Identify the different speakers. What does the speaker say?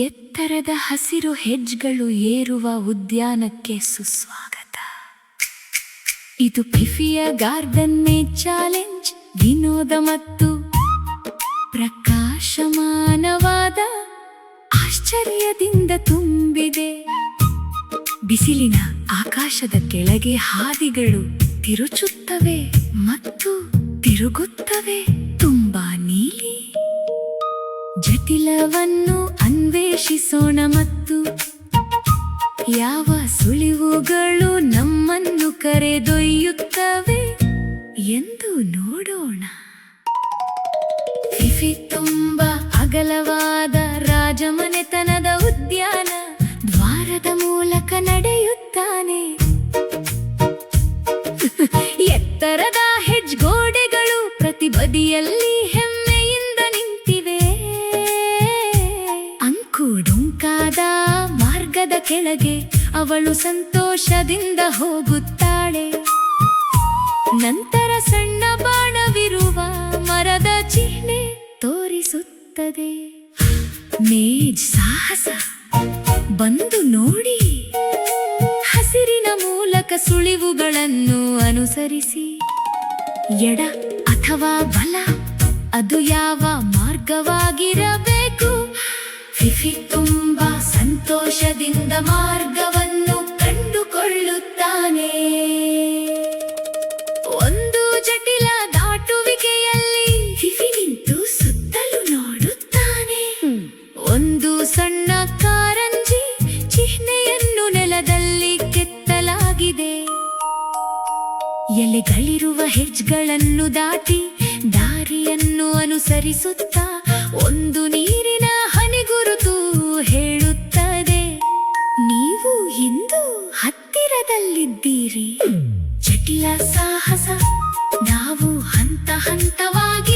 Speaker 1: ಎತ್ತರದ ಹಸಿರು ಹೆಜ್ಜೆಗಳು ಏರುವ ಉದ್ಯಾನಕ್ಕೆ ಸುಸ್ವಾಗತ. ಇದು ಫಿಫಿಯ ಗಾರ್ಡನ್ ಮೇ ಚಾಲೆಂಜ್, ವಿನೋದ ಮತ್ತು ಪ್ರಕಾಶಮಾನವಾದ ಆಶ್ಚರ್ಯದಿಂದ ತುಂಬಿದೆ. ಬಿಸಿಲಿನ ಆಕಾಶದ ಕೆಳಗೆ ಹಾದಿಗಳು ತಿರುಚುತ್ತವೆ ಮತ್ತು ತಿರುಗುತ್ತವೆ, ತುಂಬಾ ನೀಲಿ. ಜಟಿಲವನ್ನು ಅನ್ವೇಷಿಸೋಣ ಮತ್ತು ಯಾವ ಸುಳಿವುಗಳು ನಮ್ಮನ್ನು ಕರೆದೊಯ್ಯುತ್ತವೆ ಎಂದು ನೋಡೋಣ. ಫಿಫಿ ತುಂಬಾ ಅಗಲವಾದ ರಾಜಮನೆತನದ ಉದ್ಯಾನ ದ್ವಾರದ ಮೂಲಕ ನಡೆಯುತ್ತಾನೆ. ಎತ್ತರದ ಹೆಜ್ಜೆಗೋಡೆಗಳು ಪ್ರತಿ ಬದಿಯಲ್ಲಿ ಹೆಮ್ಮೆಯಿಂದ ನಿಂತಿವೆ. ಅಂಕುಡೊಂಕಾದ ಮಾರ್ಗದ ಕೆಳಗೆ ಅವಳು ಸಂತೋಷದಿಂದ ಹೋಗುತ್ತಾಳೆ. ನಂತರ ಸಣ್ಣ ಬಾಣವಿರುವ ಮರದ ಚಿಹ್ನೆ ತೋರಿಸುತ್ತದೆ. ಮೇಜ್ ಸಾಹಸ, ಬಂದು ನೋಡಿ. ಹಸಿರಿನ ಮೂಲಕ ಸುಳಿವುಗಳನ್ನು ಅನುಸರಿಸಿ. ಎಡ ಅಥವಾ ಬಲ, ಅದು ಯಾವ ಮಾರ್ಗವಾಗಿರಬೇಕು? ಫಿಫಿ ತುಂಬಾ ಸಂತೋಷದಿಂದ ಮಾರ್ಗವನ್ನು ಕಂಡುಕೊಳ್ಳುತ್ತಾನೆ. ಒಂದು ಜಟಿಲ ದಾಟುವಿಕೆಯಲ್ಲಿ ಫಿಫಿ ನಿಂತು ಸುತ್ತಲೂ ನೋಡುತ್ತಾನೆ. ಒಂದು ಸಣ್ಣ ಕಾರಂಜಿ ಚಿಹ್ನೆಯನ್ನು ನೆಲದಲ್ಲಿ ಕೆತ್ತಲಾಗಿದೆ. ಎಲೆಗಳಿರುವ ಹೆಜ್ಜೆಗಳನ್ನು ದಾಟಿ ದಾರಿಯನ್ನು ಅನುಸರಿಸುತ್ತಾ ಒಂದು ನೀರಿನ ಹನಿಗುರುತು ಹೇಳುತ್ತದೆ, ನೀವು ಇಂದು ಹತ್ತಿರದಲ್ಲಿದ್ದೀರಿ. ಜಟಿಲ ಸಾಹಸ, ನಾವು ಹಂತ ಹಂತವಾಗಿ